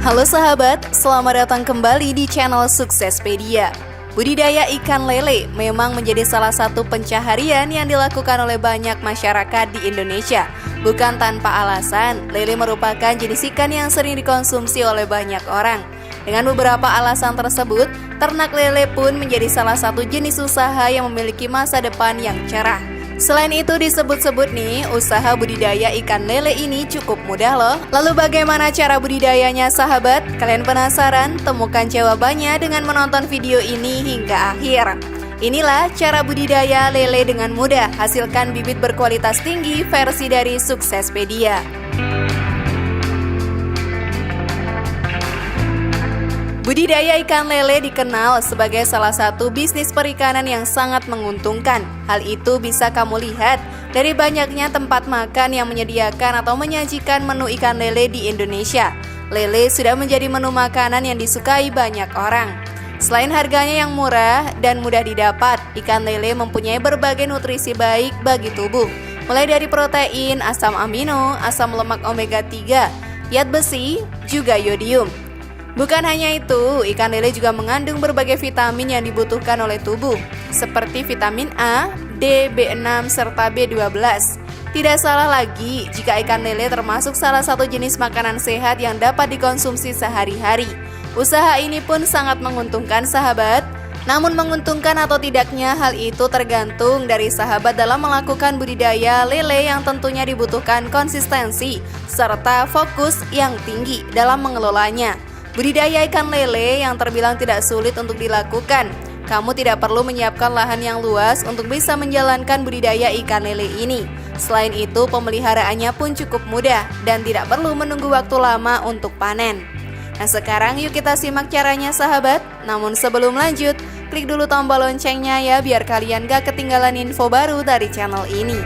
Halo sahabat, selamat datang kembali di channel Suksespedia. Budidaya ikan lele memang menjadi salah satu pencaharian yang dilakukan oleh banyak masyarakat di Indonesia. Bukan tanpa alasan, lele merupakan jenis ikan yang sering dikonsumsi oleh banyak orang. Dengan beberapa alasan tersebut, ternak lele pun menjadi salah satu jenis usaha yang memiliki masa depan yang cerah. Selain itu disebut-sebut nih, usaha budidaya ikan lele ini cukup mudah loh. Lalu bagaimana cara budidayanya sahabat? Kalian penasaran? Temukan jawabannya dengan menonton video ini hingga akhir. Inilah cara budidaya lele dengan mudah. Hasilkan bibit berkualitas tinggi versi dari Suksespedia. Budidaya ikan lele dikenal sebagai salah satu bisnis perikanan yang sangat menguntungkan. Hal itu bisa kamu lihat dari banyaknya tempat makan yang menyediakan atau menyajikan menu ikan lele di Indonesia. Lele sudah menjadi menu makanan yang disukai banyak orang. Selain harganya yang murah dan mudah didapat, ikan lele mempunyai berbagai nutrisi baik bagi tubuh. Mulai dari protein, asam amino, asam lemak omega 3, zat besi, juga yodium. Bukan hanya itu, ikan lele juga mengandung berbagai vitamin yang dibutuhkan oleh tubuh, seperti vitamin A, D, B6, serta B12. Tidak salah lagi jika ikan lele termasuk salah satu jenis makanan sehat yang dapat dikonsumsi sehari-hari. Usaha ini pun sangat menguntungkan sahabat. Namun menguntungkan atau tidaknya hal itu tergantung dari sahabat dalam melakukan budidaya lele yang tentunya dibutuhkan konsistensi serta fokus yang tinggi dalam mengelolanya. Budidaya ikan lele yang terbilang tidak sulit untuk dilakukan. Kamu tidak perlu menyiapkan lahan yang luas untuk bisa menjalankan budidaya ikan lele ini. Selain itu, pemeliharaannya pun cukup mudah dan tidak perlu menunggu waktu lama untuk panen. Nah sekarang yuk kita simak caranya sahabat. Namun sebelum lanjut, klik dulu tombol loncengnya ya biar kalian gak ketinggalan info baru dari channel ini.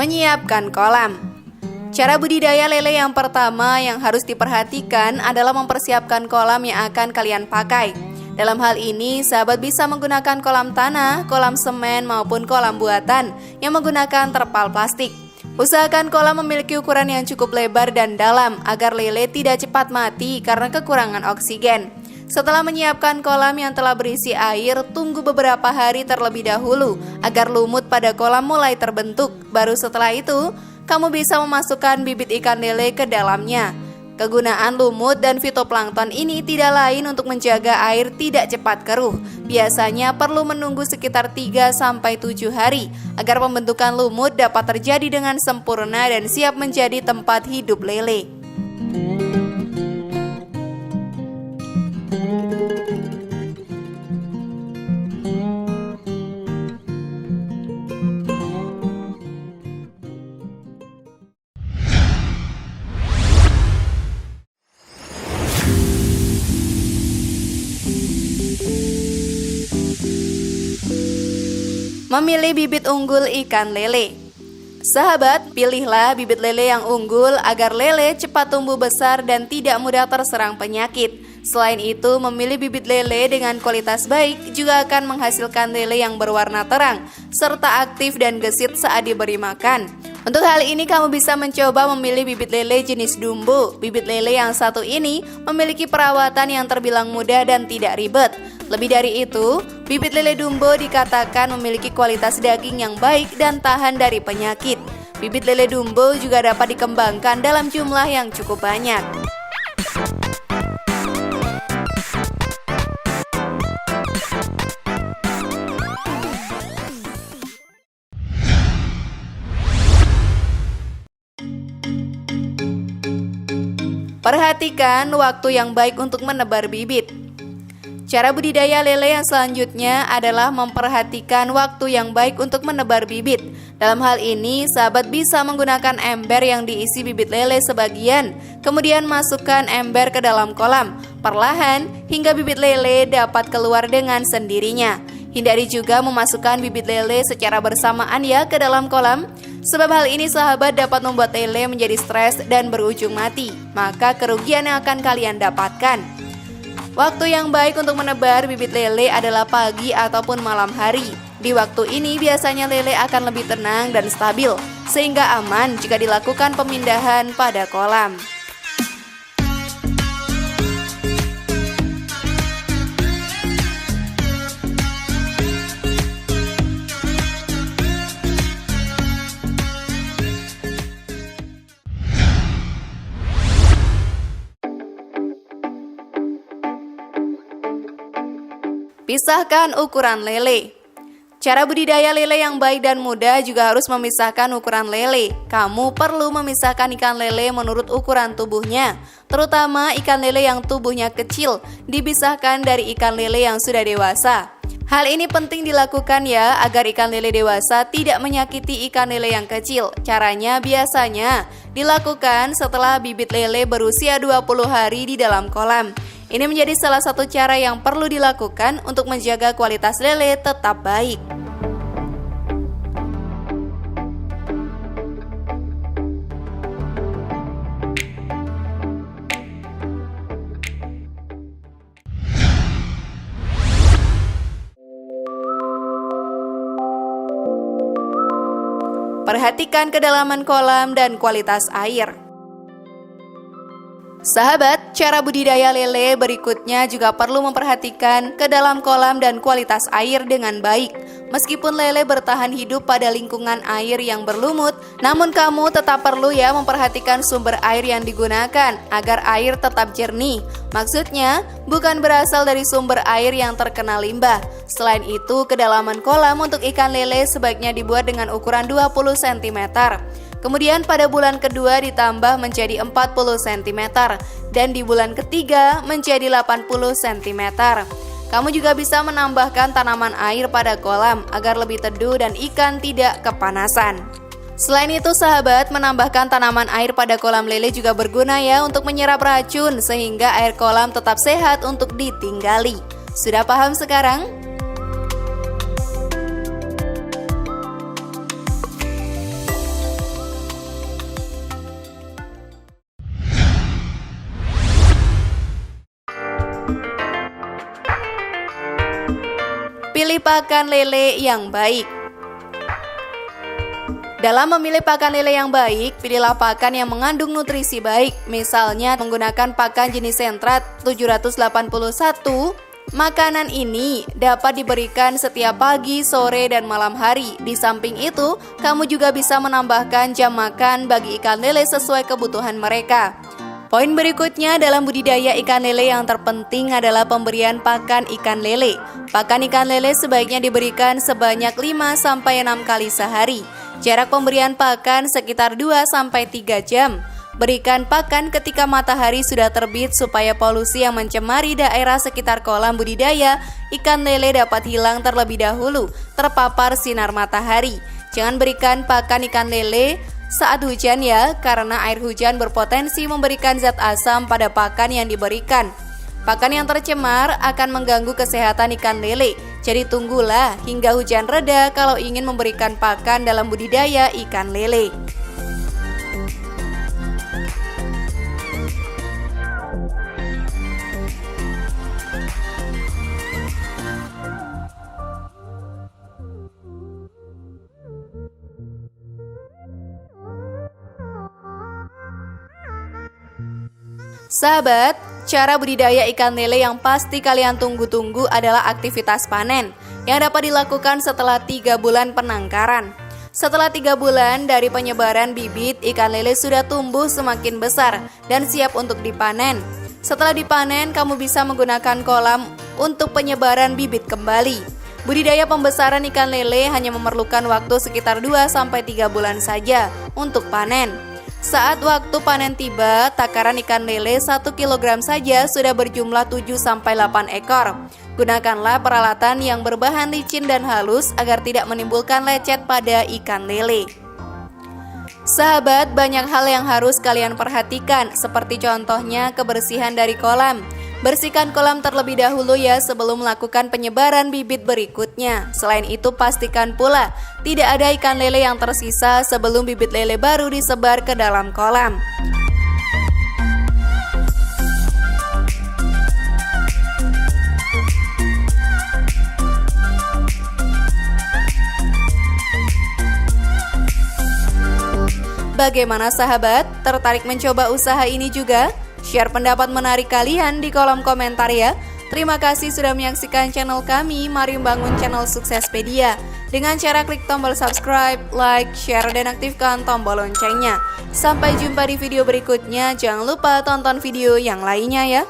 Menyiapkan kolam. Cara budidaya lele yang pertama yang harus diperhatikan adalah mempersiapkan kolam yang akan kalian pakai. Dalam hal ini, sahabat bisa menggunakan kolam tanah, kolam semen, maupun kolam buatan yang menggunakan terpal plastik. Usahakan kolam memiliki ukuran yang cukup lebar dan dalam agar lele tidak cepat mati karena kekurangan oksigen. Setelah menyiapkan kolam yang telah berisi air, tunggu beberapa hari terlebih dahulu agar lumut pada kolam mulai terbentuk. Baru setelah itu, kamu bisa memasukkan bibit ikan lele ke dalamnya. Kegunaan lumut dan fitoplankton ini tidak lain untuk menjaga air tidak cepat keruh. Biasanya perlu menunggu sekitar 3-7 hari agar pembentukan lumut dapat terjadi dengan sempurna dan siap menjadi tempat hidup lele. Memilih bibit unggul ikan lele. Sahabat, pilihlah bibit lele yang unggul agar lele cepat tumbuh besar dan tidak mudah terserang penyakit. Selain itu, memilih bibit lele dengan kualitas baik juga akan menghasilkan lele yang berwarna terang serta aktif dan gesit saat diberi makan. Untuk hal ini kamu bisa mencoba memilih bibit lele jenis Dumbo. Bibit lele yang satu ini memiliki perawatan yang terbilang mudah dan tidak ribet. Lebih dari itu, bibit lele Dumbo dikatakan memiliki kualitas daging yang baik dan tahan dari penyakit. Bibit lele Dumbo juga dapat dikembangkan dalam jumlah yang cukup banyak. Perhatikan waktu yang baik untuk menebar bibit. Cara budidaya lele yang selanjutnya adalah memperhatikan waktu yang baik untuk menebar bibit. Dalam hal ini, sahabat bisa menggunakan ember yang diisi bibit lele sebagian, kemudian masukkan ember ke dalam kolam, perlahan hingga bibit lele dapat keluar dengan sendirinya. Hindari juga memasukkan bibit lele secara bersamaan ya ke dalam kolam, sebab hal ini sahabat dapat membuat lele menjadi stres dan berujung mati, maka kerugian yang akan kalian dapatkan. Waktu yang baik untuk menebar bibit lele adalah pagi ataupun malam hari. Di waktu ini biasanya lele akan lebih tenang dan stabil, sehingga aman jika dilakukan pemindahan pada kolam. Pisahkan ukuran lele. Cara budidaya lele yang baik dan mudah juga harus memisahkan ukuran lele. Kamu perlu memisahkan ikan lele menurut ukuran tubuhnya, terutama ikan lele yang tubuhnya kecil dipisahkan dari ikan lele yang sudah dewasa. Hal ini penting dilakukan ya, agar ikan lele dewasa tidak menyakiti ikan lele yang kecil. Caranya biasanya dilakukan setelah bibit lele berusia 20 hari di dalam kolam. Ini menjadi salah satu cara yang perlu dilakukan untuk menjaga kualitas lele tetap baik. Perhatikan kedalaman kolam dan kualitas air. Sahabat, cara budidaya lele berikutnya juga perlu memperhatikan ke dalam kolam dan kualitas air dengan baik. Meskipun lele bertahan hidup pada lingkungan air yang berlumut, namun kamu tetap perlu ya memperhatikan sumber air yang digunakan agar air tetap jernih. Maksudnya, bukan berasal dari sumber air yang terkena limbah. Selain itu, kedalaman kolam untuk ikan lele sebaiknya dibuat dengan ukuran 20 cm. Kemudian pada bulan kedua ditambah menjadi 40 cm dan di bulan ketiga menjadi 80 cm. Kamu juga bisa menambahkan tanaman air pada kolam agar lebih teduh dan ikan tidak kepanasan. Selain itu sahabat, menambahkan tanaman air pada kolam lele juga berguna ya untuk menyerap racun sehingga air kolam tetap sehat untuk ditinggali. Sudah paham sekarang? Pilih pakan lele yang baik. Dalam memilih pakan lele yang baik, pilihlah pakan yang mengandung nutrisi baik. Misalnya menggunakan pakan jenis sentrat 781. Makanan ini dapat diberikan setiap pagi, sore, dan malam hari. Di samping itu, kamu juga bisa menambahkan jam makan bagi ikan lele sesuai kebutuhan mereka. Poin berikutnya dalam budidaya ikan lele yang terpenting adalah pemberian pakan ikan lele. Pakan ikan lele sebaiknya diberikan sebanyak 5-6 kali sehari. Jarak pemberian pakan sekitar 2-3 jam. Berikan pakan ketika matahari sudah terbit supaya polusi yang mencemari daerah sekitar kolam budidaya ikan lele dapat hilang terlebih dahulu terpapar sinar matahari. Jangan berikan pakan ikan lele saat hujan ya, karena air hujan berpotensi memberikan zat asam pada pakan yang diberikan. Pakan yang tercemar akan mengganggu kesehatan ikan lele. Jadi tunggulah hingga hujan reda kalau ingin memberikan pakan dalam budidaya ikan lele. Sahabat, cara budidaya ikan lele yang pasti kalian tunggu-tunggu adalah aktivitas panen yang dapat dilakukan setelah 3 bulan penangkaran. Setelah 3 bulan dari penyebaran bibit, ikan lele sudah tumbuh semakin besar dan siap untuk dipanen. Setelah dipanen, kamu bisa menggunakan kolam untuk penyebaran bibit kembali. Budidaya pembesaran ikan lele hanya memerlukan waktu sekitar 2-3 bulan saja untuk panen. Saat waktu panen tiba, takaran ikan lele 1 kg saja sudah berjumlah 7-8 ekor. Gunakanlah peralatan yang berbahan licin dan halus agar tidak menimbulkan lecet pada ikan lele. Sahabat, banyak hal yang harus kalian perhatikan, seperti contohnya kebersihan dari kolam. Bersihkan kolam terlebih dahulu ya sebelum melakukan penyebaran bibit berikutnya. Selain itu pastikan pula tidak ada ikan lele yang tersisa sebelum bibit lele baru disebar ke dalam kolam. Bagaimana sahabat? Tertarik mencoba usaha ini juga? Share pendapat menarik kalian di kolom komentar ya. Terima kasih sudah menyaksikan channel kami, mari membangun channel Suksespedia dengan cara klik tombol subscribe, like, share, dan aktifkan tombol loncengnya. Sampai jumpa di video berikutnya, jangan lupa tonton video yang lainnya ya.